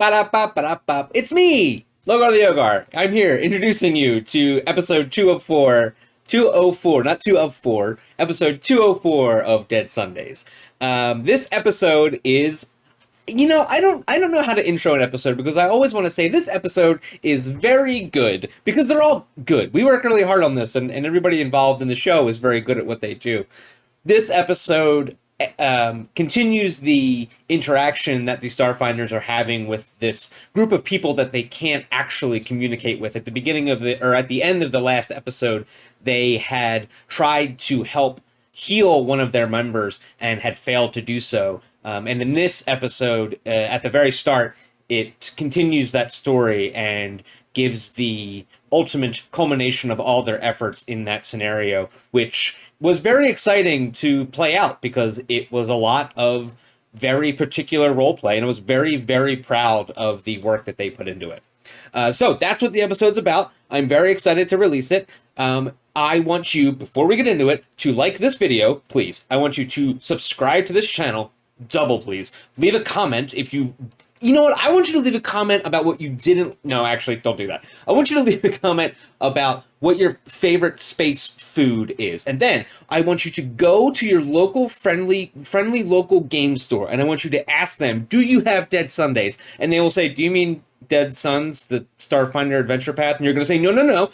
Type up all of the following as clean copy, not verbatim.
Ba-da-ba-ba-da-ba. It's me, Logar the Yogar. I'm here introducing you to episode 204, not 2 of 4, episode 204 of Dead Sundays. This episode is, I don't know how to intro an episode because I always want to say this episode is very good because they're all good. We work really hard on this, and everybody involved in the show is very good at what they do. This episode continues the interaction that the Starfinders are having with this group of people that they can't actually communicate with. At the beginning of at the end of the last episode, they had tried to help heal one of their members and had failed to do so. And in this episode, at the very start, it continues that story and gives the ultimate culmination of all their efforts in that scenario, which was very exciting to play out because it was a lot of very particular roleplay, and I was very, very proud of the work that they put into it. So that's what the episode's about. I'm very excited to release it. I want you, before we get into it, to like this video, please. I want you to subscribe to this channel, double please. Leave a comment if you... You know what? I want you to leave a comment about what you didn't... No, actually, don't do that. I want you to leave a comment about what your favorite space food is. And then I want you to go to your local friendly local game store, and I want you to ask them, do you have Dead Sundays? And they will say, do you mean Dead Suns, the Starfinder adventure path? And you're going to say, no.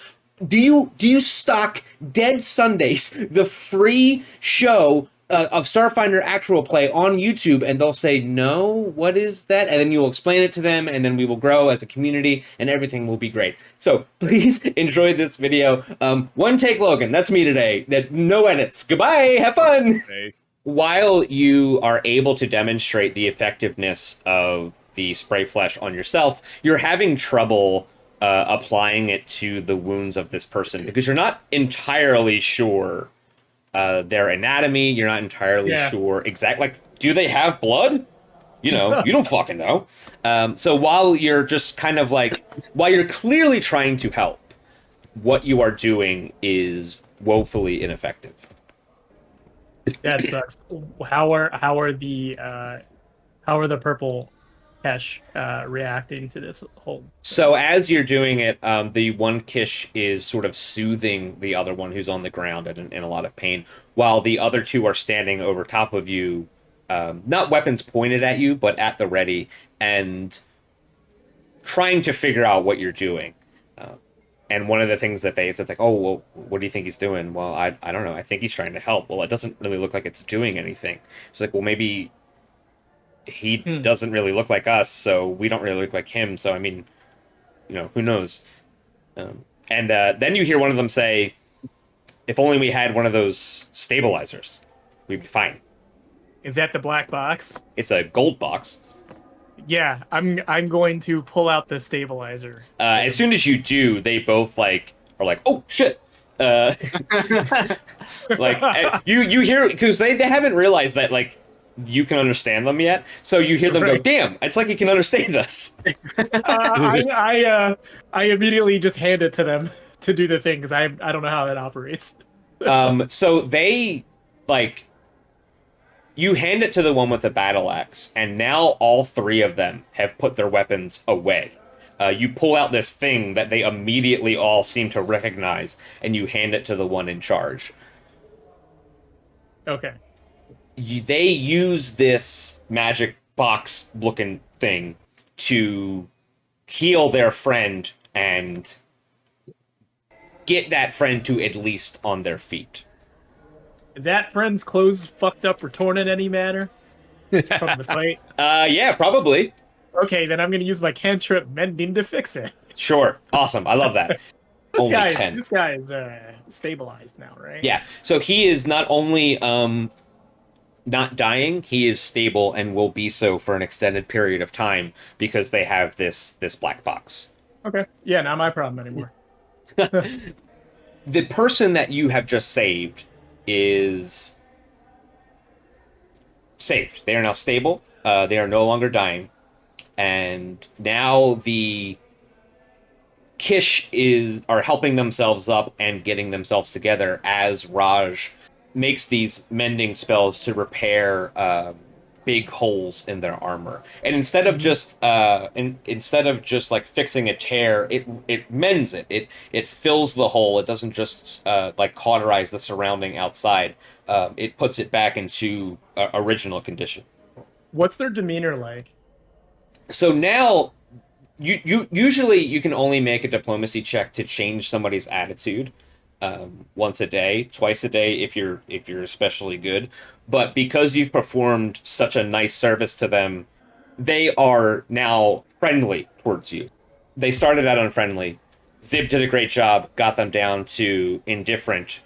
Do you stock Dead Sundays, the free show of Starfinder actual play on YouTube? And they'll say, no, what is that? And then you will explain it to them, and then we will grow as a community, and everything will be great. So please enjoy this video. One take Logan, that's me today. No edits. Goodbye, have fun. Nice. While you are able to demonstrate the effectiveness of the spray flesh on yourself, you're having trouble applying it to the wounds of this person because you're not entirely sure their anatomy. You're not entirely sure exactly. Like, do they have blood? You don't fucking know. So while you're just kind of like, while you're clearly trying to help, what you are doing is woefully ineffective. That sucks. How are the purple Kish reacting to this whole? So as you're doing it, the one Kish is sort of soothing the other one who's on the ground and in a lot of pain, while the other two are standing over top of you, not weapons pointed at you, but at the ready, and trying to figure out what you're doing. And one of the things that it's like, oh, well, what do you think he's doing? Well, I don't know. I think he's trying to help. Well, it doesn't really look like it's doing anything. It's like, well, maybe he doesn't really look like us, so we don't really look like him. So, I mean, who knows? And then you hear one of them say, if only we had one of those stabilizers, we'd be fine. Is that the black box? It's a gold box. Yeah, I'm going to pull out the stabilizer. As soon as you do, they both are like, oh shit. Like you hear, because they haven't realized that you can understand them yet, so you hear them go, damn, it's like he can understand us. I immediately just hand it to them to do the thing because I don't know how that operates. So they you hand it to the one with the battle axe, and now all three of them have put their weapons away. You pull out this thing that they immediately all seem to recognize, and you hand it to the one in charge. Okay. They use this magic box looking thing to heal their friend and get that friend to at least on their feet. Is that friend's clothes fucked up or torn in any manner from the fight? Yeah, probably. Okay, then I'm going to use my cantrip mending to fix it. Sure. Awesome. I love that. This guy is stabilized now, right? Yeah. So he is not only not dying, he is stable and will be so for an extended period of time because they have this black box. Okay. Yeah, not my problem anymore. The person that you have just saved is saved. They are now stable. They are no longer dying. And now the Kish are helping themselves up and getting themselves together as Raj makes these mending spells to repair big holes in their armor. And instead of just like fixing a tear, it mends it. It fills the hole. It doesn't just like cauterize the surrounding outside. It puts it back into original condition. What's their demeanor like? So now you usually you can only make a diplomacy check to change somebody's attitude once a day, twice a day if you're especially good. But because you've performed such a nice service to them, they are now friendly towards you. They started out unfriendly. Zib did a great job, got them down to indifferent,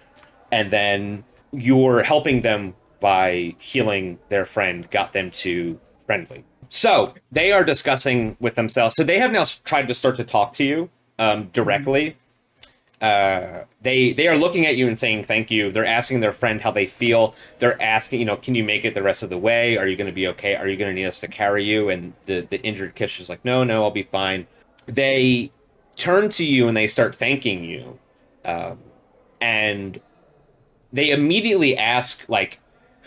and then you're helping them by healing their friend, got them to friendly. So they are discussing with themselves. So they have now tried to start to talk to you directly. They are looking at you and saying thank you. They're asking their friend how they feel. They're asking, can you make it the rest of the way? Are you going to be okay? Are you going to need us to carry you? And the injured Kish is like, no, I'll be fine. They turn to you and they start thanking you. And they immediately ask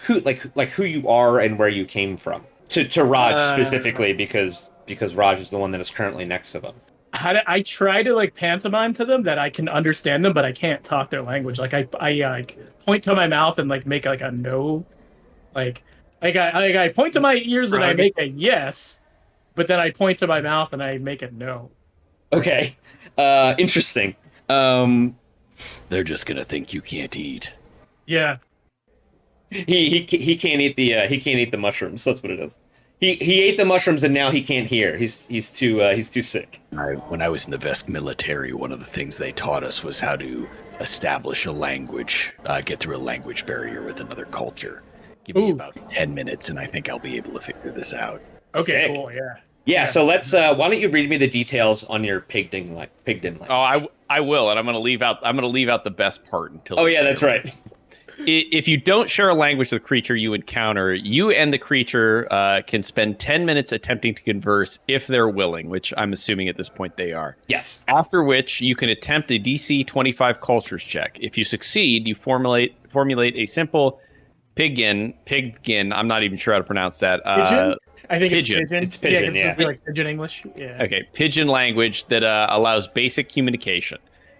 who you are and where you came from. To Raj specifically because Raj is the one that is currently next to them. I try to like pantomime to them that I can understand them, but I can't talk their language. Like I point to my mouth and like make like a no, like I point to my ears and I make a yes, but then I point to my mouth and I make a no. Okay, interesting. They're just gonna think you can't eat. Yeah. He can't eat the mushrooms. That's what it is. He ate the mushrooms and now he can't hear. He's too sick. When I was in the Vesk military, one of the things they taught us was how to establish a language, get through a language barrier with another culture. Give me about 10 minutes, and I think I'll be able to figure this out. Okay, sick. Cool. Yeah. So let's. Why don't you read me the details on your pigden language? Oh, I will, and I'm gonna leave out the best part until. Oh yeah, that's right. If you don't share a language with the creature you encounter, you and the creature can spend 10 minutes attempting to converse if they're willing, which I'm assuming at this point they are. Yes. After which, you can attempt a DC 25 cultures check. If you succeed, you formulate a simple pidgin. I'm not even sure how to pronounce that. Pigeon? I think pigeon. It's pigeon. It's pigeon, It's like pigeon English. Yeah. Okay, pigeon language that allows basic communication.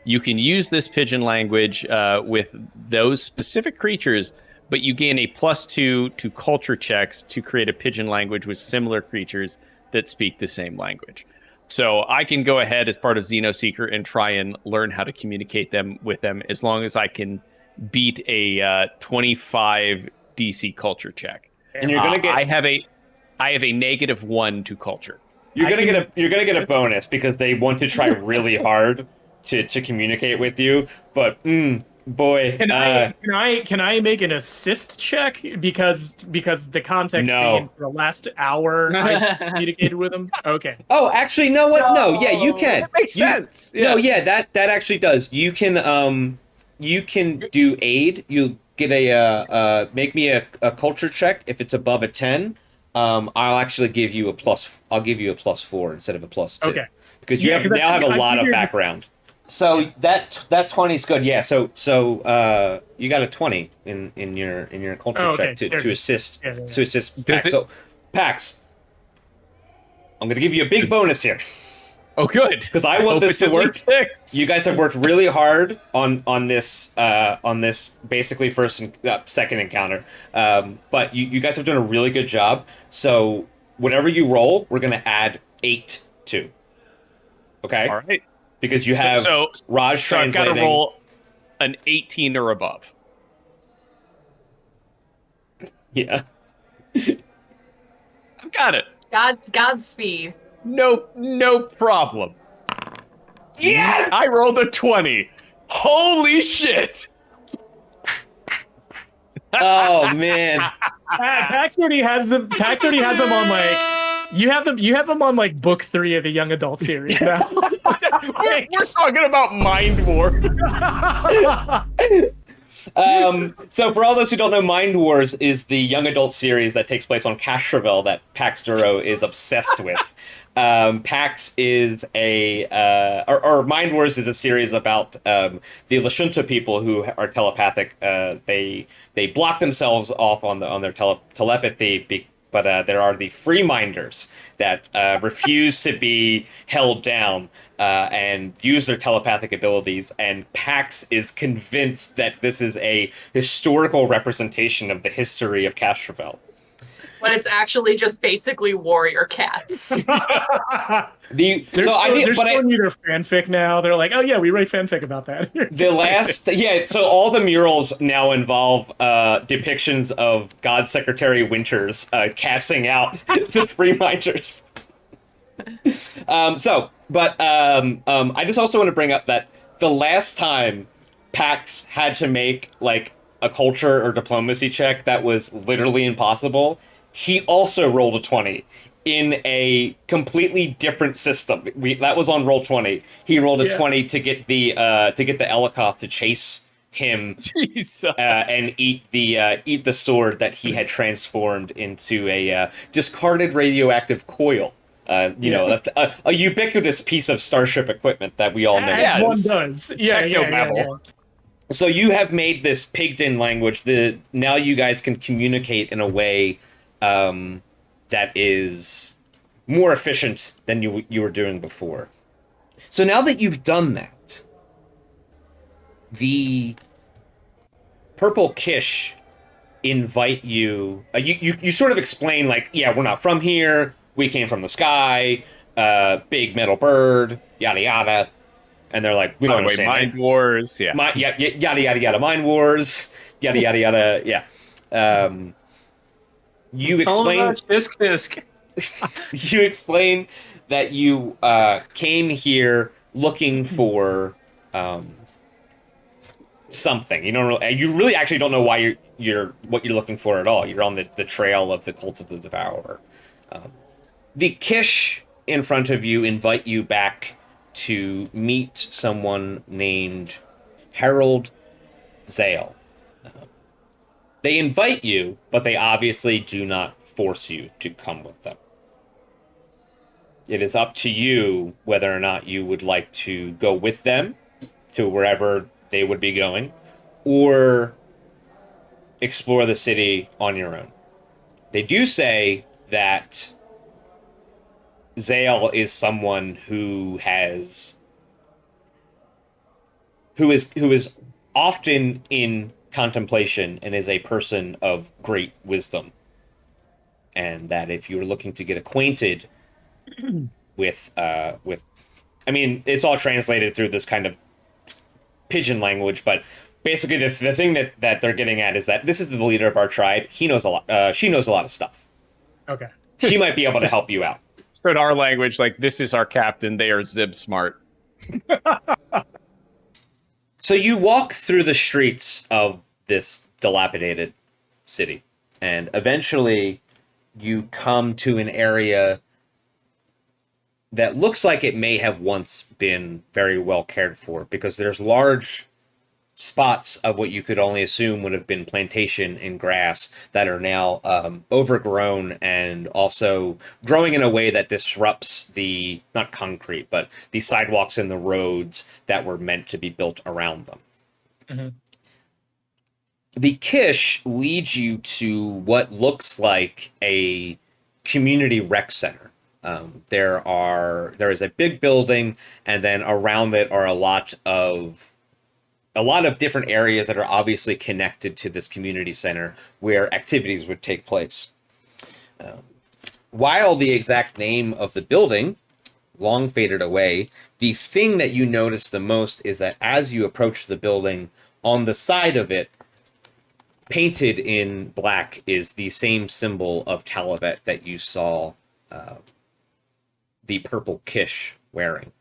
You can use this pigeon language with those specific creatures, but you gain a +2 to culture checks to create a pigeon language with similar creatures that speak the same language. So I can go ahead as part of Xenoseeker and try and learn how to communicate with them as long as I can beat a 25 DC culture check. And you're gonna get. I have a -1 to culture. You're gonna get a bonus because they want to try really hard to communicate with you, but boy, can I make an assist check because the context being for the last hour I communicated with them? Okay. Oh, actually, no. What? No. Yeah, you can. That makes sense. Yeah. No, yeah, that actually does. You can do aid. You get a make me a culture check if it's above a 10. I'll actually give you a plus. I'll give you a +4 instead of a +2. Okay. Because you now have a lot of background. So that 20 is good. Yeah. So you got a 20 in your culture check to assist to assist Pax. So Pax, I'm gonna give you a big bonus here. Oh, good. Because I want this to work. You guys have worked really hard on this basically first and second encounter. But you guys have done a really good job. So whatever you roll, we're gonna add 8 to. Okay. All right. Because you have Raj translating. I've got to roll an 18 or above. Yeah. I've got it. Godspeed. No problem. Yes! I rolled a 20. Holy shit! Oh man. Pax already has them. On like you have them on like book 3 of the young adult series now. we're talking about Mind War. So for all those who don't know, Mind Wars is the young adult series that takes place on Castrovel that Pax Duro is obsessed with. Pax is or Mind Wars is a series about the Lashunta people who are telepathic. They block themselves off on their telepathy but there are the free minders that refuse to be held down and use their telepathic abilities. And Pax is convinced that this is a historical representation of the history of Castrovel. When it's actually just basically warrior cats. They're showing you their fanfic now. They're like, oh yeah, we write fanfic about that. So all the murals now involve depictions of God Secretary Winters casting out the Freeminders. I just also want to bring up that the last time Pax had to make like a culture or diplomacy check that was literally impossible, he also rolled a 20 in a completely different system. That was on Roll20. He rolled a 20 to get the Elikoth to chase him and eat the sword that he had transformed into a discarded radioactive coil. A ubiquitous piece of starship equipment that we all know. As one does. Yeah. So you have made this Pigden language. Now you guys can communicate in a way that is more efficient than you were doing before. So now that you've done that, the Purple Kish invite you. You sort of explain like, yeah, we're not from here. We came from the sky. Big metal bird. Yada yada. And they're like, we don't understand. Mind wars. Yeah. Yada yada yada. Mind wars. Yada yada yada. Yeah. You explain. You explain that you came here looking for something. You really actually don't know why you're what you're looking for at all. You're on the trail of the cult of the Devourer. The Kish in front of you invite you back to meet someone named Harold Zale. They invite you, but they obviously do not force you to come with them. It is up to you whether or not you would like to go with them to wherever they would be going, or explore the city on your own. They do say that Zale is someone who is often in contemplation and is a person of great wisdom, and that if you're looking to get acquainted with I mean, it's all translated through this kind of pigeon language, but basically the thing that they're getting at is that this is the leader of our tribe. He knows a lot. She knows a lot of stuff. Okay. He might be able to help you out. So in our language, like, this is our captain. They are Zib smart. So you walk through the streets of this dilapidated city, and eventually you come to an area that looks like it may have once been very well cared for, because there's large spots of what you could only assume would have been plantation and grass that are now overgrown and also growing in a way that disrupts the, not concrete, but the sidewalks and the roads that were meant to be built around them. Mm-hmm. The Kish leads you to what looks like a community rec center. There is a big building, and then around it are a lot of different areas that are obviously connected to this community center where activities would take place. While the exact name of the building long faded away, the thing that you notice the most is that as you approach the building, on the side of it, painted in black, is the same symbol of Talavet that you saw the Purple Kish wearing.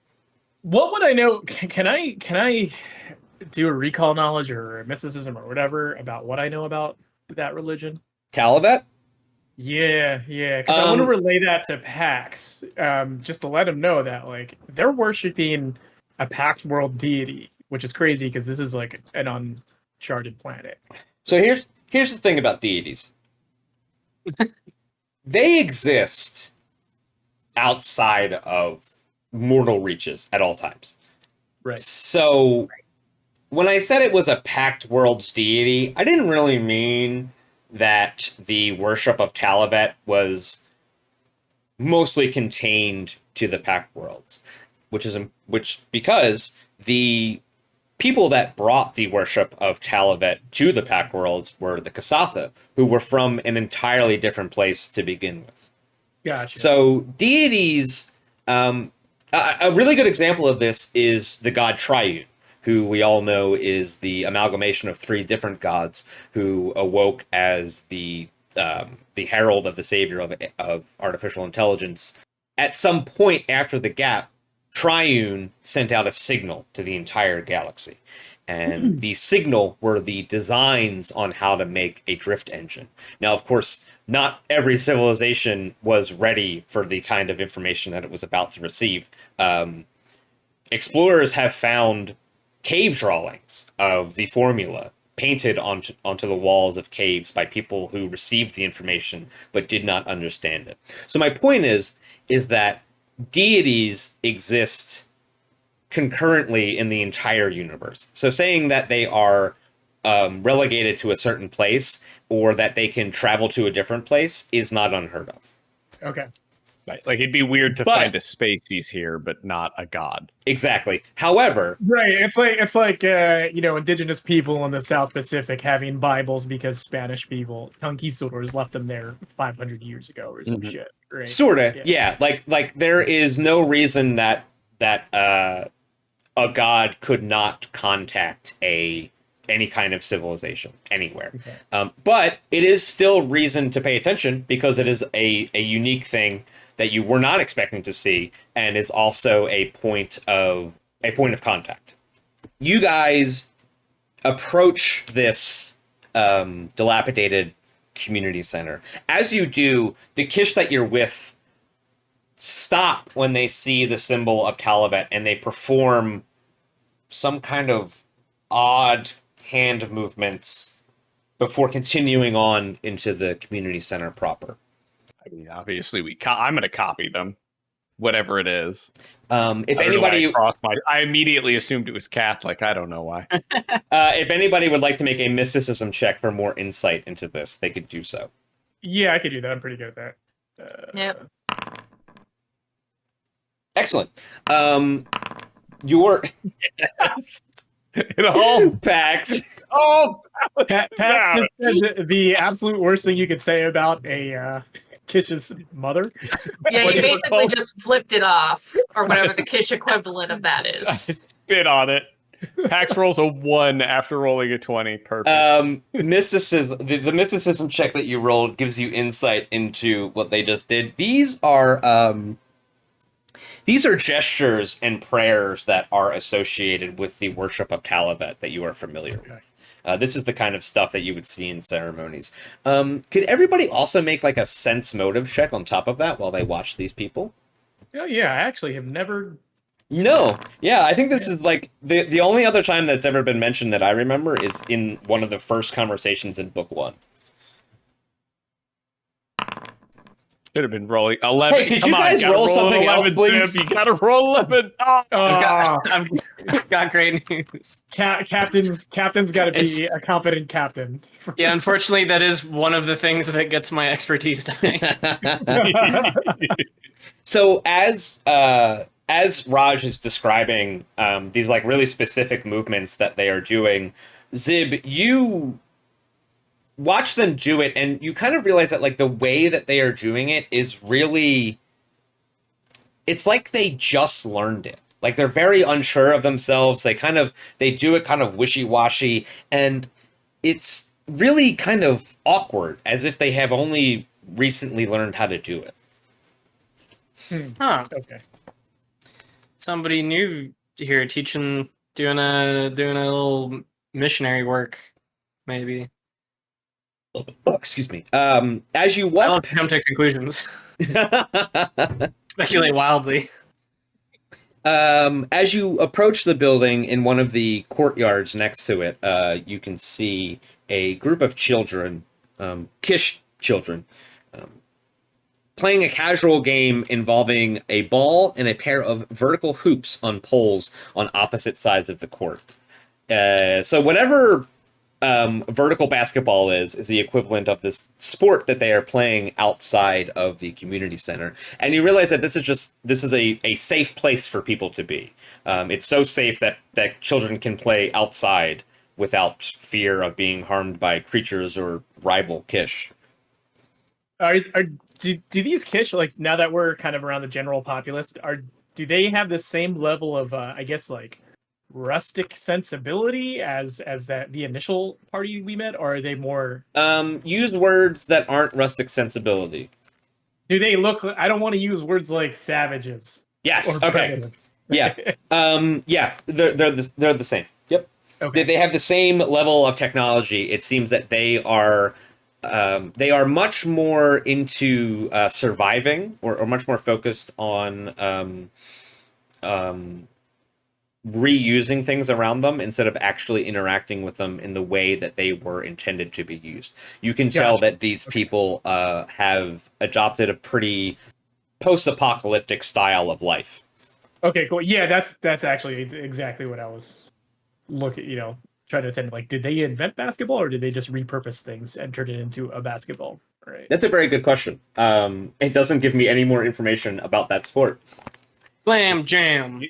What would I know? Can I do a recall knowledge or a mysticism or whatever about what I know about that religion? Talavet? Yeah, because I want to relay that to Pax, just to let him know that like they're worshiping a Pax world deity, which is crazy because this is like an uncharted planet. So here's the thing about deities. They exist outside of mortal reaches at all times. Right. So when I said it was a Pact Worlds deity, I didn't really mean that the worship of Talavet was mostly contained to the Pact Worlds, which because the people that brought the worship of Talavet to the Pact Worlds were the Kasatha, who were from an entirely different place to begin with. Gotcha. So deities, a really good example of this is the god Triune, who we all know is the amalgamation of three different gods who awoke as the herald of the savior of artificial intelligence. At some point after the gap, Triune sent out a signal to the entire galaxy. And the signal were the designs on how to make a drift engine. Now, of course, not every civilization was ready for the kind of information that it was about to receive. Explorers have found cave drawings of the formula painted onto the walls of caves by people who received the information but did not understand it. So my point is that deities exist concurrently in the entire universe. So saying that they are relegated to a certain place or that they can travel to a different place is not unheard of. Okay. Right. Like it'd be weird to find a species here, but not a god. Exactly. However, right, it's like indigenous people in the South Pacific having Bibles because Spanish people, conquistadors, left them there 500 years ago or some shit. Right. Sorta, yeah. Like there is no reason that a god could not contact any kind of civilization anywhere. Okay. But it is still reason to pay attention because it is a unique thing that you were not expecting to see, and is also a point of contact. You guys approach this dilapidated community center. As you do, the Kish that you're with stop when they see the symbol of Talavet, and they perform some kind of odd hand movements before continuing on into the community center proper. I mean, obviously, I'm going to copy them, whatever it is. If anybody, I immediately assumed it was Catholic. I don't know why. If anybody would like to make a mysticism check for more insight into this, they could do so. Yeah, I could do that. I'm pretty good at that. Yep. Excellent. Your yes. It all Pax. Oh, Pax just said the absolute worst thing you could say about a Kish's mother. Yeah, you basically just flipped it off, or whatever the Kish equivalent of that is. I spit on it. Pax rolls a 1 after rolling a 20. Perfect. Mysticism. The mysticism check that you rolled gives you insight into what they just did. These are gestures and prayers that are associated with the worship of Talavet that you are familiar with. This is the kind of stuff that you would see in ceremonies. Could everybody also make like a sense motive check on top of that while they watch these people? Oh yeah, I actually have never. No. Yeah, I think this is like the only other time that's ever been mentioned that I remember is in one of the first conversations in book 1. Should have been rolling 11. Hey, could you guys roll something else, please? You gotta roll 11. Oh, I've got great news. Captain's got to be a competent captain. Yeah, unfortunately, that is one of the things that gets my expertise die. So as Raj is describing these like really specific movements that they are doing, Zib, you watch them do it, and you kind of realize that like the way that they are doing it is really, it's like they just learned it. Like they're very unsure of themselves. They do it kind of wishy-washy, and it's really kind of awkward, as if they have only recently learned how to do it. Huh. Okay. Somebody new here teaching, doing a little missionary work, maybe. Oh, excuse me. As you I walk, don't come to conclusions. Speculate wildly. As you approach the building in one of the courtyards next to it, you can see a group of children, Kish children, playing a casual game involving a ball and a pair of vertical hoops on poles on opposite sides of the court. So whatever vertical basketball is the equivalent of this sport that they are playing outside of the community center. And you realize that this is a safe place for people to be. It's so safe that children can play outside without fear of being harmed by creatures or rival Kish. Do these Kish, like, now that we're kind of around the general populace, do they have the same level of I guess, like, rustic sensibility as the initial party we met, or are they more Use words that aren't rustic sensibility. do they look, I don't want to use words like savages. Yes. Or Okay. primitive. Yeah. Yeah. They're the same. Yep. Okay. They have the same level of technology. It seems that they are much more into surviving, or much more focused on reusing things around them instead of actually interacting with them in the way that they were intended to be used. You can tell that these people have adopted a pretty post-apocalyptic style of life. Okay, cool. Yeah, that's actually exactly what I was trying to attend. Like, did they invent basketball, or did they just repurpose things and turn it into a basketball? Right. That's a very good question. It doesn't give me any more information about that sport. Slam jam.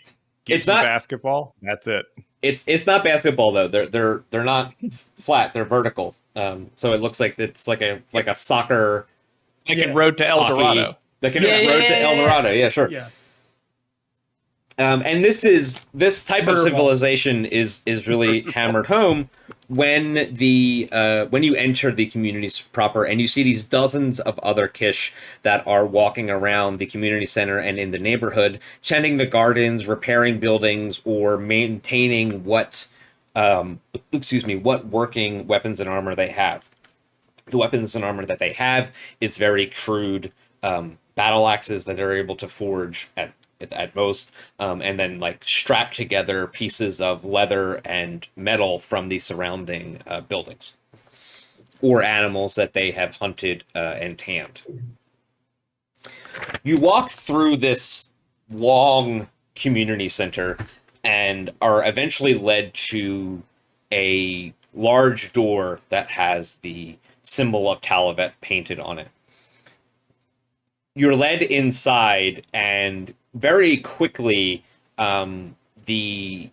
It's not basketball. That's it. It's not basketball though. They're not flat. They're vertical. So it looks like it's like a soccer. Like in Road to El hockey. Dorado. Like in Road to El Dorado. Yeah, sure. Yeah. And this type of civilization is really hammered home when you enter the communities proper, and you see these dozens of other Kish that are walking around the community center and in the neighborhood, tending the gardens, repairing buildings, or maintaining what working weapons and armor they have. The weapons and armor that they have is very crude battle axes that they're able to forge at most, and then like strap together pieces of leather and metal from the surrounding buildings or animals that they have hunted and tanned. You walk through this long community center and are eventually led to a large door that has the symbol of Talavet painted on it. You're led inside, and very quickly, the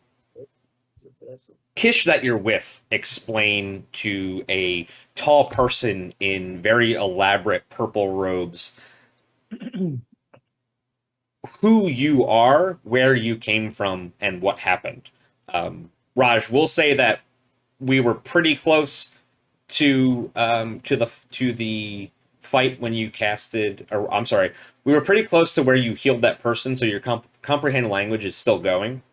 Kish that you're with explain to a tall person in very elaborate purple robes who you are, where you came from, and what happened. Raj, we'll say that we were pretty close to the fight when you casted, or I'm sorry, we were pretty close to where you healed that person, so your comprehend language is still going.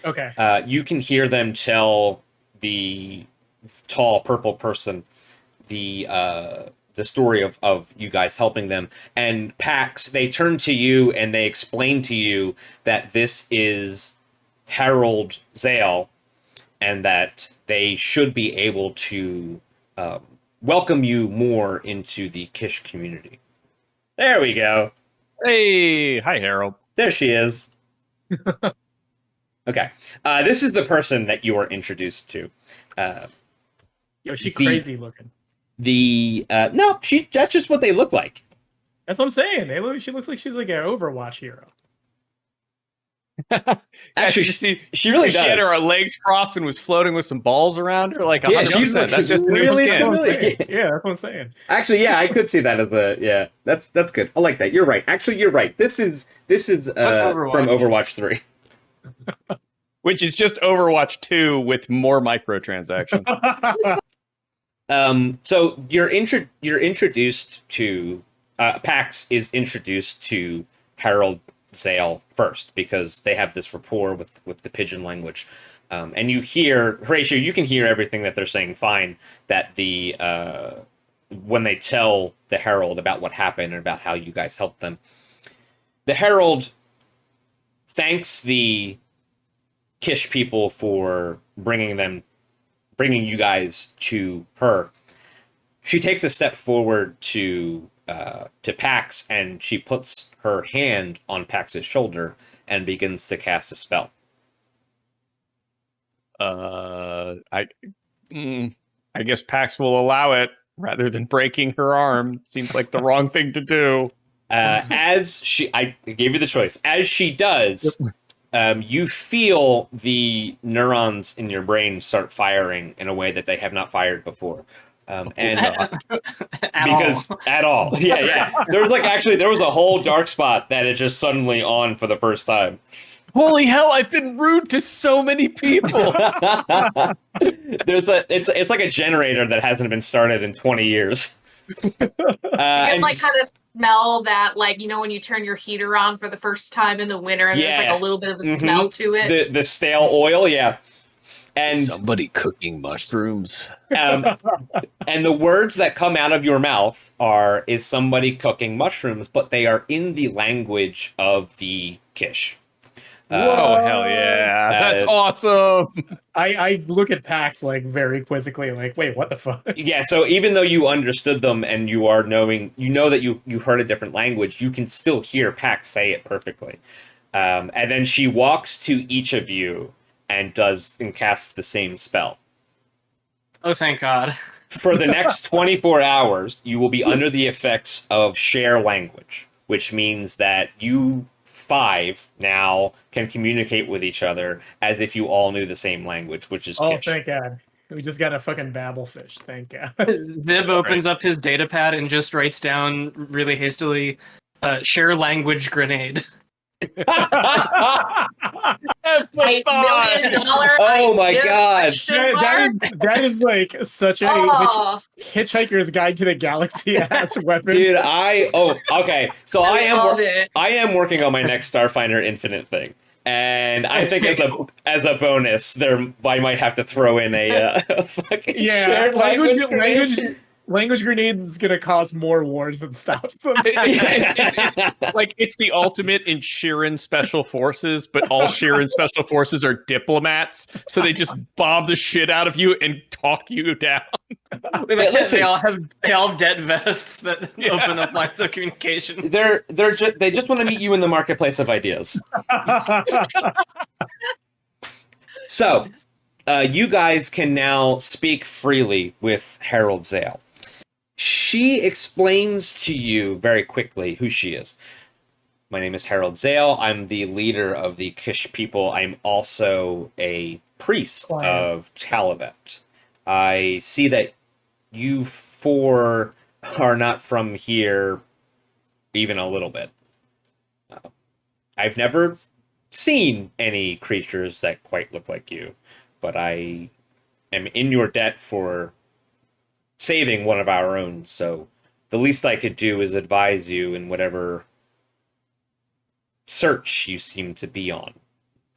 Okay. You can hear them tell the tall purple person the story of you guys helping them. And Pax, they turn to you and they explain to you that this is Harold Zale, and that they should be able to welcome you more into the Kish community. There we go. Hey, hi, Harold. There she is. Okay. This is the person that you are introduced to. Yo, she crazy looking. No, that's just what they look like. That's what I'm saying. She looks like she's like an Overwatch hero. Actually, she really does. She had her legs crossed and was floating with some balls around her. Like 100%. Yeah, That's just a new really, skin. really. Yeah, that's what I'm saying. Actually, yeah, I could see that as that's good. I like that. You're right. Actually, you're right. This is from Overwatch 3. Which is just Overwatch 2 with more microtransactions. So you're introduced to Pax is introduced to Harold Zale first, because they have this rapport with the pigeon language, and you hear Horatio. You can hear everything that they're saying fine. That the when they tell the Herald about what happened and about how you guys helped them, the Herald thanks the Kish people for bringing you guys to her. She takes a step forward to Pax, and she puts her hand on Pax's shoulder and begins to cast a spell. I guess Pax will allow it rather than breaking her arm. Seems like the wrong thing to do. I gave you the choice. As she does, you feel the neurons in your brain start firing in a way that they have not fired before. At all. Yeah. There was a whole dark spot that is just suddenly on for the first time. Holy hell! I've been rude to so many people. It's like a generator that hasn't been started in 20 years. You can like kind of smell that, like, you know, when you turn your heater on for the first time in the winter, and there's like a little bit of a smell to it. The stale oil, yeah. And somebody cooking mushrooms. And the words that come out of your mouth is somebody cooking mushrooms, but they are in the language of the Kish. Whoa, hell yeah. That's awesome. I look at Pax like very quizzically, like, wait, what the fuck? Yeah, so even though you understood them and you know that you heard a different language, you can still hear Pax say it perfectly. And then she walks to each of you and casts the same spell. Oh, thank God. For the next 24 hours, you will be under the effects of share language, which means that you 5 now can communicate with each other as if you all knew the same language, which is Kish. Thank God. We just got a fucking babble fish, thank God. Zib opens up his data pad and just writes down really hastily, share language grenade. $8 million. Oh my God. That is like such a Hitchhiker's Guide to the Galaxy ass weapon. Dude, okay. So I am working on my next Starfinder Infinite thing. And I think as a bonus, I might have to throw in a fucking shared language grenades is gonna cause more wars than stops them. It's the ultimate in Sheeran special forces, but all Sheeran special forces are diplomats, so they just bomb the shit out of you and talk you down. Listen, they all have debt vests that open up lines of communication. They just want to meet you in the marketplace of ideas. So, you guys can now speak freely with Harold Zale. She explains to you very quickly who she is. My name is Harold Zale. I'm the leader of the Kish people. I'm also a priest of Talavet. I see that you 4 are not from here even a little bit. I've never seen any creatures that quite look like you, but I am in your debt for saving one of our own, so the least I could do is advise you in whatever search you seem to be on.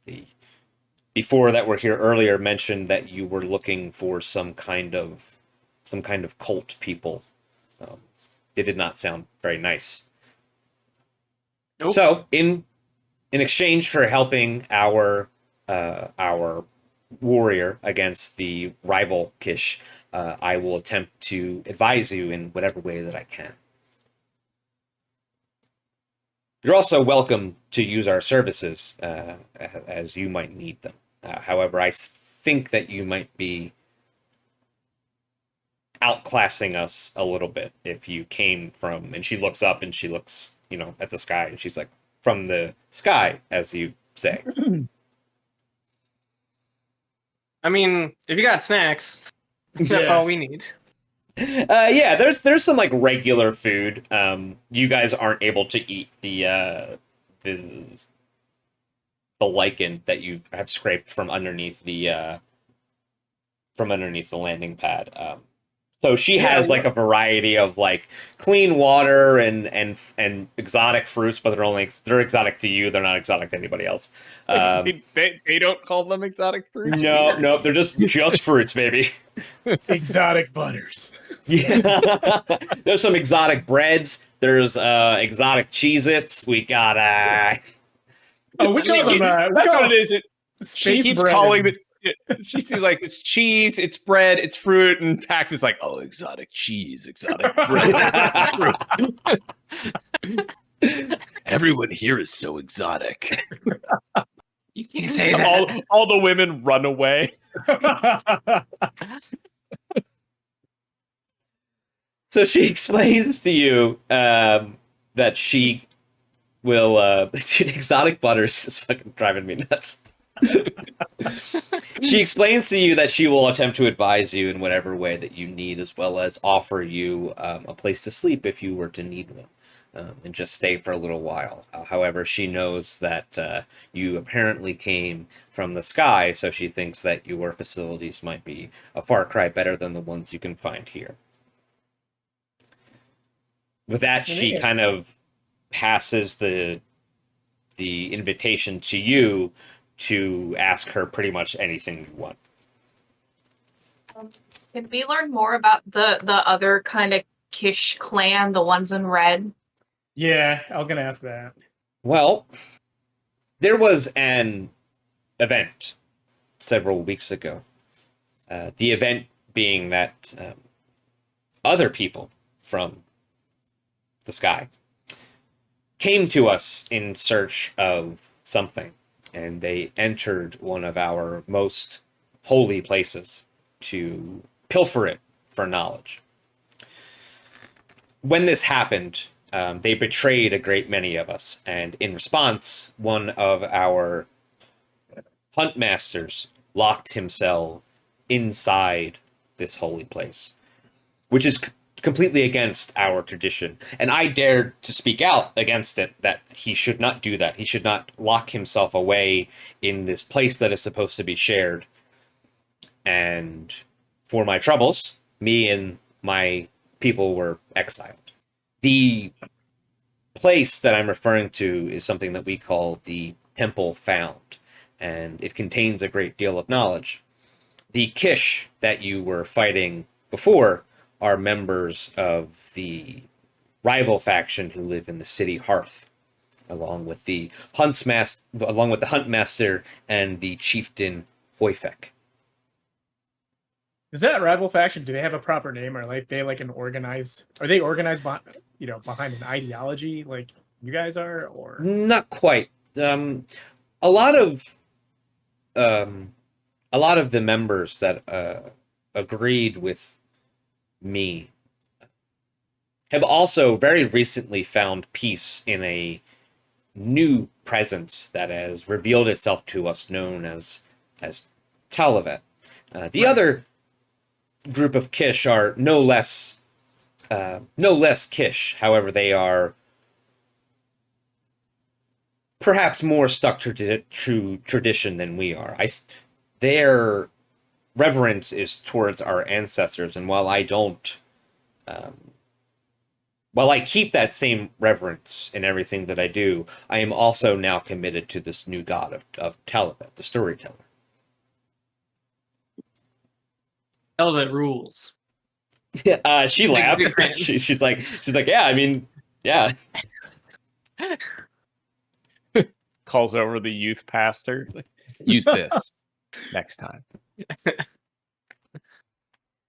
The 4 that were here earlier mentioned that you were looking for some kind of cult people. They did not sound very nice. Nope. So, in exchange for helping our warrior against the rival Kish, I will attempt to advise you in whatever way that I can. You're also welcome to use our services as you might need them. However, I think that you might be outclassing us a little bit if you came from, and she looks up and she looks, at the sky, and she's like, from the sky, as you say. I mean, if you got snacks, that's all we need. Yeah, there's some like regular food. You guys aren't able to eat the lichen that you have scraped from underneath the landing pad. So she has like a variety of like clean water and exotic fruits, but they're exotic to you. They're not exotic to anybody else. They don't call them exotic fruits? No, they're just fruits, baby. Exotic butters. Yeah. There's some exotic breads. There's exotic Cheez-Its. We got that's what it is. She keeps calling it. She sees like it's cheese, it's bread, it's fruit, and Pax is like, oh, exotic cheese, exotic bread. Everyone here is so exotic. You can't say that. All the women run away. So she explains to you that she will. Dude, exotic butters is fucking driving me nuts. She explains to you that she will attempt to advise you in whatever way that you need, as well as offer you a place to sleep if you were to need one. And just stay for a little while. However, she knows that you apparently came from the sky, so she thinks that your facilities might be a far cry better than the ones you can find here. With that, she kind of passes the invitation to you to ask her pretty much anything you want. Can we learn more about the other kind of Kish clan, the ones in red? Yeah, I was gonna ask that. Well, there was an event several weeks ago. The event being that other people from the sky came to us in search of something, and they entered one of our most holy places to pilfer it for knowledge. When this happened, they betrayed a great many of us, and in response, one of our hunt masters locked himself inside this holy place, which is completely against our tradition. And I dared to speak out against it, that he should not do that. He should not lock himself away in this place that is supposed to be shared. And for my troubles, me and my people were exiled. The place that I'm referring to is something that we call the Temple Found, and it contains a great deal of knowledge. The Kish that you were fighting before are members of the rival faction who live in the city Hearth, along with the hunt master and the chieftain Hoyfek. Is that rival faction? Do they have a proper name, or like they like an organized? Are they organized behind an ideology like you guys are, or not quite? A lot of the members that agreed with me have also very recently found peace in a new presence that has revealed itself to us, known as Talavet. The other group of Kish are no less Kish. However, they are perhaps more stuck to true tradition than we are. Their reverence is towards our ancestors, and while I keep that same reverence in everything that I do, I am also now committed to this new god of Talavet, the storyteller. Talavet rules. She laughs. She's like, yeah, I mean, yeah. Calls over the youth pastor. Use this next time.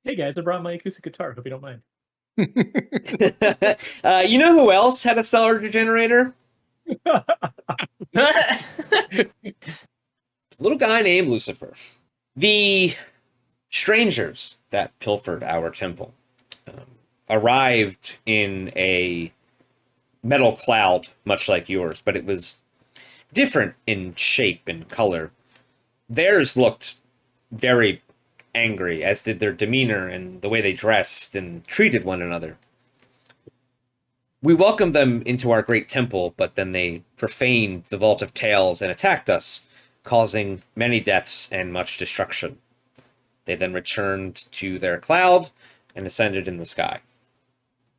hey guys, I brought my acoustic guitar. Hope you don't mind. You know who else had a stellar generator? Little guy named Lucifer. The strangers that pilfered our temple arrived in a metal cloud, much like yours, but it was different in shape and color. Theirs looked very angry, as did their demeanor and the way they dressed and treated one another. We welcomed them into our great temple, but then they profaned the Vault of Tales and attacked us, causing many deaths and much destruction. They then returned to their cloud and ascended in the sky.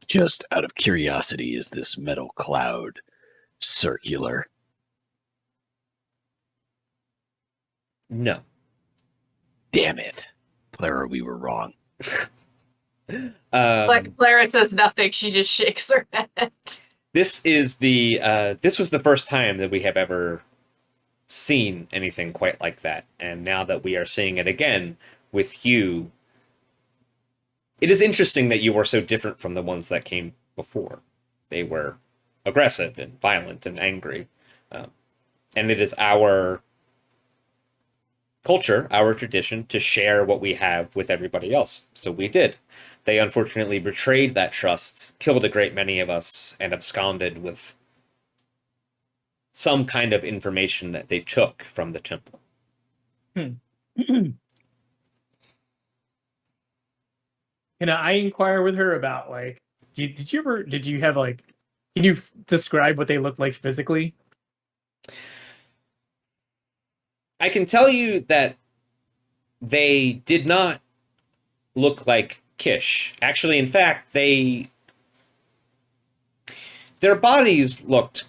Just out of curiosity, is this metal cloud circular? No. Damn it. Clara, we were wrong. Clara says nothing. She just shakes her head. This was the first time that we have ever seen anything quite like that. And now that we are seeing it again with you, it is interesting that you are so different from the ones that came before. They were aggressive and violent and angry. And it is our culture, our tradition, to share what we have with everybody else. So we did. They unfortunately betrayed that trust, killed a great many of us, and absconded with some kind of information that they took from the temple. Can I inquire with her about, like, did you have, like, can you describe what they look like physically? I can tell you that they did not look like Kish. Actually, in fact, their bodies looked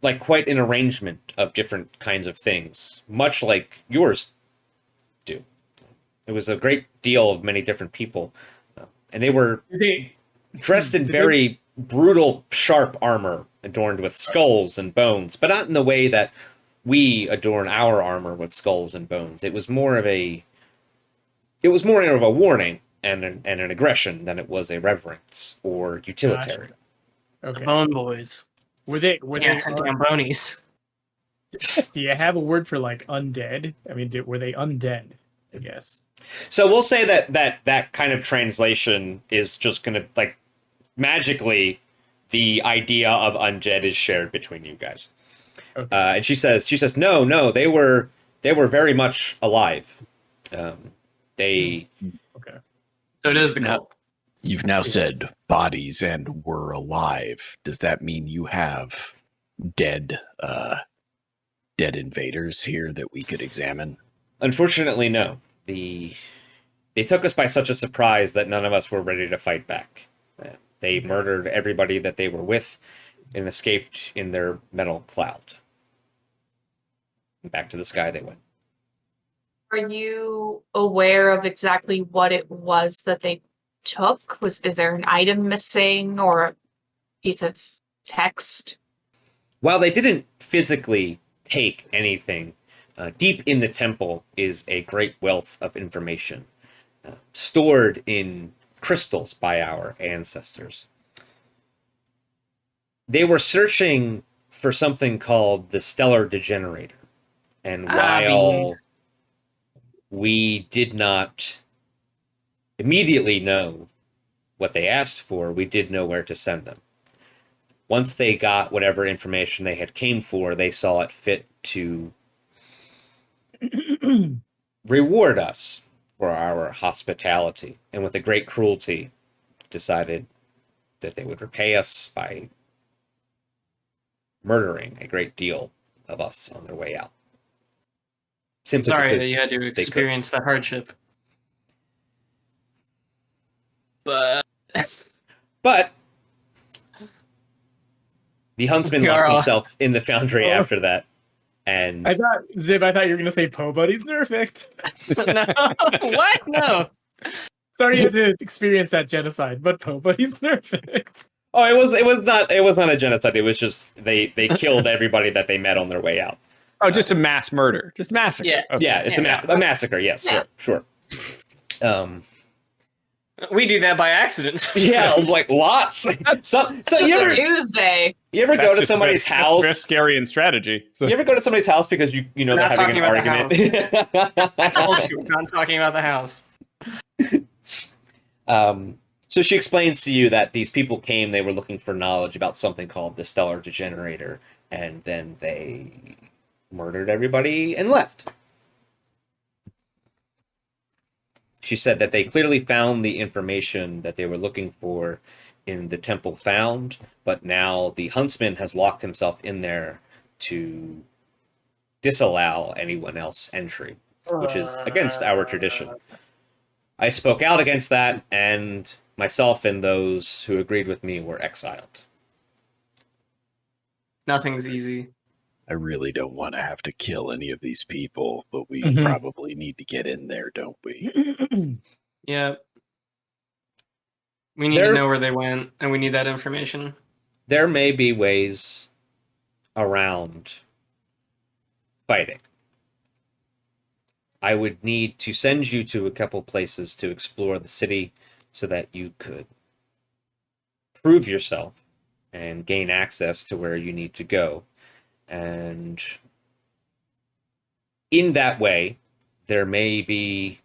like quite an arrangement of different kinds of things, much like yours do. It was a great deal of many different people, and they were dressed in very brutal, sharp armor adorned with skulls and bones, but not in the way that we adorn our armor with skulls and bones. It was more of a warning and an aggression than it was a reverence or utilitarian. Gotcha. Okay. Bone boys. Were they Damn bronies. do you have a word for, like, undead? I mean, were they undead, I guess? So we'll say that kind of translation is just going to, like, magically, the idea of undead is shared between you guys. Okay. And she says, no, they were very much alive. They. Okay. So it is the cult. You've now said bodies and were alive. Does that mean you have dead invaders here that we could examine? Unfortunately, no. They took us by such a surprise that none of us were ready to fight back. They murdered everybody that they were with and escaped in their metal cloud. And back to the sky they went. Are you aware of exactly what it was that they took? Is there an item missing or a piece of text? While they didn't physically take anything, deep in the temple is a great wealth of information, stored in crystals by our ancestors. They were searching for something called the stellar degenerator. And while we did not immediately know what they asked for, we did know where to send them. Once they got whatever information they had came for, they saw it fit to reward us for our hospitality, and with a great cruelty decided that they would repay us by murdering a great deal of us on their way out. Simply Sorry that you had to experience the hardship. But the huntsman locked himself in the foundry after that. And I thought you were gonna say Po Buddy's perfect. No, what? No. Sorry you had to experience that genocide, but Po Buddy's perfect. Oh, it was not a genocide. It was just they killed everybody that they met on their way out. Oh, just a mass murder, just massacre. Yeah, okay. Yeah, it's a massacre. Yes, yeah. Sure. We do that by accident. Yeah, like lots. So you ever Tuesday. You ever go to somebody's house? Best Scarian strategy. So. You ever go to somebody's house because you know they're having an argument? That's bullshit. We're not talking about the house. So she explains to you that these people came, they were looking for knowledge about something called the stellar degenerator, and then they murdered everybody and left. She said that they clearly found the information that they were looking for in the temple found, but now the huntsman has locked himself in there to disallow anyone else entry, which is against our tradition. I spoke out against that, and myself and those who agreed with me were exiled. Nothing's easy. I really don't want to have to kill any of these people, but we probably need to get in there, don't we? Yeah. We need to know where they went, and we need that information. There may be ways around fighting. I would need to send you to a couple places to explore the city so that you could prove yourself and gain access to where you need to go. And in that way, there may be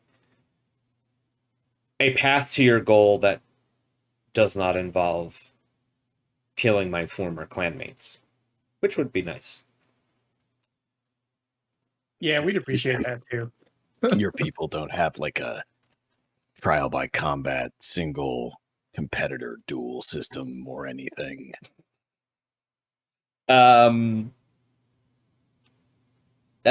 a path to your goal that does not involve killing my former clanmates, which would be nice. Yeah, we'd appreciate that too. Your people don't have like a trial by combat single competitor duel system or anything. That's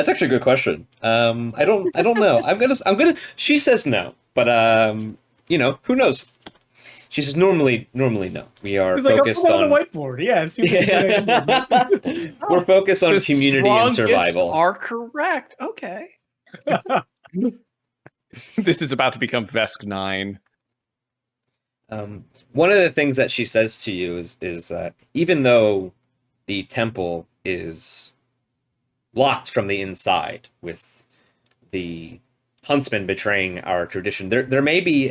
actually a good question. I don't know. I'm gonna. She says no, but who knows? She says normally no. We are He's like, focused I'll put on it on the whiteboard. Yeah, it seems like a good idea. We're focused on The community and strongest survival. are correct. Okay. This is about to become Vesk 9. One of the things that she says to you is that even though the temple is locked from the inside, with the huntsman betraying our tradition, there may be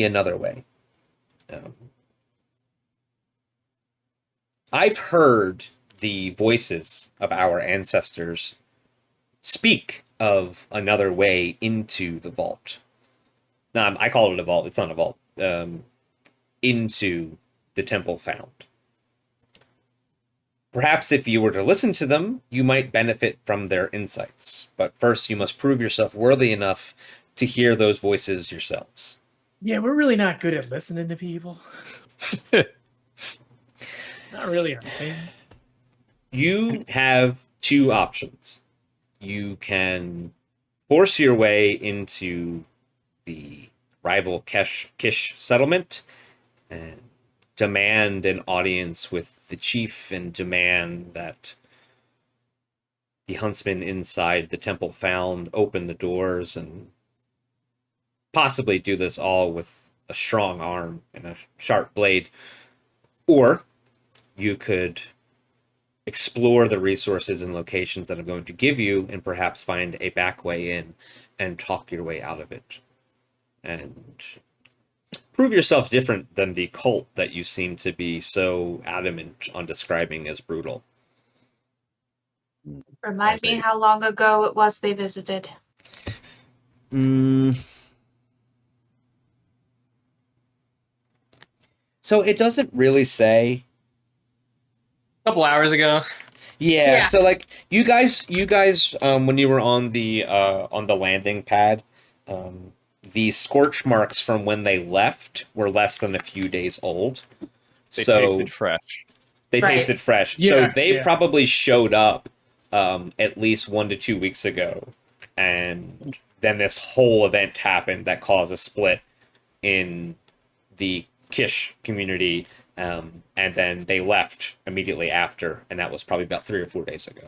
another way. I've heard the voices of our ancestors speak of another way into the vault. No, I call it a vault. It's not a vault. Into the temple found. Perhaps if you were to listen to them, you might benefit from their insights. But first, you must prove yourself worthy enough to hear those voices yourselves. Yeah, we're really not good at listening to people. Not really our thing. You have two options. You can force your way into the rival Kish settlement and demand an audience with the chief and demand that the huntsman inside the temple found open the doors, and possibly do this all with a strong arm and a sharp blade. Or you could explore the resources and locations that I'm going to give you and perhaps find a back way in and talk your way out of it. And prove yourself different than the cult that you seem to be so adamant on describing as brutal. Remind me how long ago it was they visited. So it doesn't really say. A couple hours ago. Yeah. So like you guys, when you were on the landing pad, the scorch marks from when they left were less than a few days old. They tasted fresh. They Right. tasted fresh. Yeah, So they yeah. probably showed up at least 1 to 2 weeks ago, and then this whole event happened that caused a split in the Kish community, and then they left immediately after, and that was probably about 3 or 4 days ago.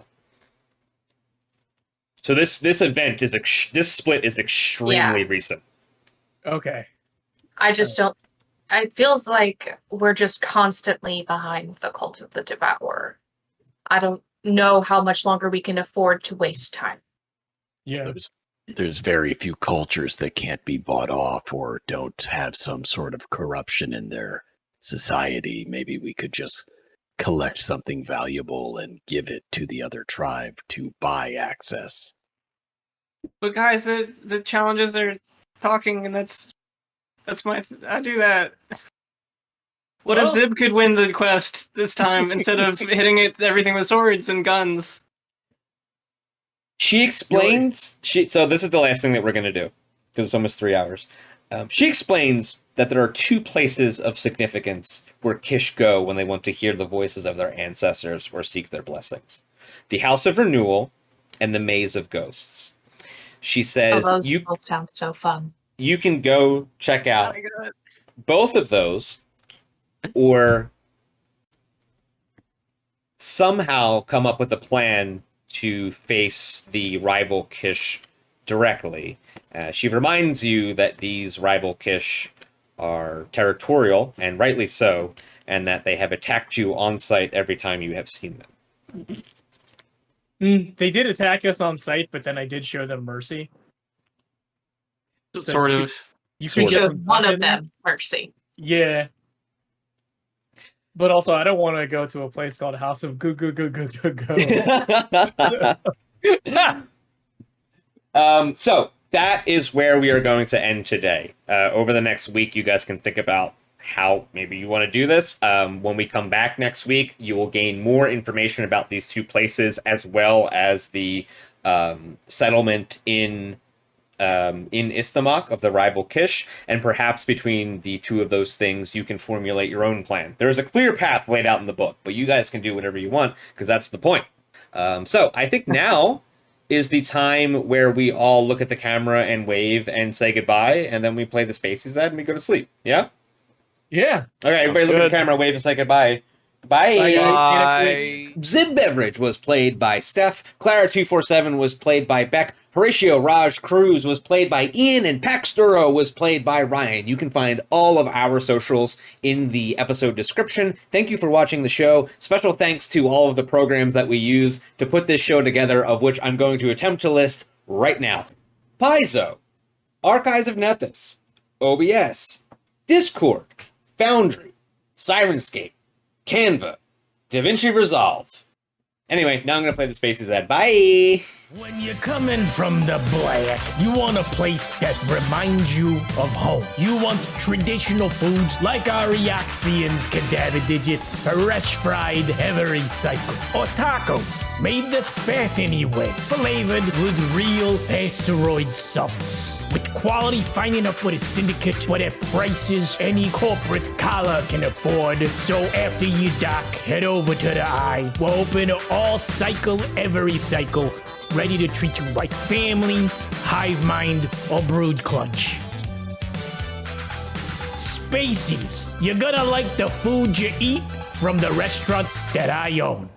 So this event is this split is extremely recent. Okay. I just don't. It feels like we're just constantly behind the cult of the Devourer. I don't know how much longer we can afford to waste time. Yeah. There's very few cultures that can't be bought off or don't have some sort of corruption in their society. Maybe we could just collect something valuable and give it to the other tribe to buy access. But guys, the challenges are talking, and that's my. I do that. What if Well- Zib could win the quest this time instead of hitting it everything with swords and guns? She explains. So this is the last thing that we're going to do, because it's almost 3 hours. She explains that there are two places of significance where Kish go when they want to hear the voices of their ancestors or seek their blessings: the House of Renewal and the Maze of Ghosts. She says Those both sound so fun. you can go check Oh out my god. both of those, or somehow come up with a plan to face the rival Kish directly. She reminds you that these rival Kish are territorial, and rightly so, and that they have attacked you on sight every time you have seen them. They did attack us on sight, but then I did show them mercy. So Sort you of. You Sort could of. get Showed some one of in there. them mercy. Yeah. But also, I don't want to go to a place called House of Ghosts. So that is where we are going to end today. Over the next week, you guys can think about how maybe you want to do this. When we come back next week, you will gain more information about these two places, as well as the settlement in Istamok of the rival Kish, and perhaps between the two of those things, you can formulate your own plan. There's a clear path laid out in the book, but you guys can do whatever you want, because that's the point. So I think now is the time where we all look at the camera and wave and say goodbye, and then we play the Spaces Ad and we go to sleep. Yeah? Yeah. Okay, everybody look at the camera, wave, and say goodbye. Bye. Bye, guys. See you next week. Zib Beverage was played by Steph. Clara247 was played by Beck. Horatio Raj Cruz was played by Ian, and Paxduro was played by Ryan. You can find all of our socials in the episode description. Thank you for watching the show. Special thanks to all of the programs that we use to put this show together, of which I'm going to attempt to list right now. Paizo, Archives of Nethys, OBS, Discord, Foundry, Sirenscape, Canva, DaVinci Resolve. Anyway, now I'm going to play the Spaces Ad. Bye! When you're coming from the black, you want a place that reminds you of home. You want traditional foods like our Eoxians cadaver digits, fresh fried every cycle, or tacos made the Spathany way, flavored with real asteroid sauce. With quality finding up with a syndicate for their prices any corporate collar can afford. So after you dock, head over to the Eye. We're open all cycle, every cycle, ready to treat you like family, hive mind, or brood clutch. Spacies, you're gonna like the food you eat from the restaurant that I own.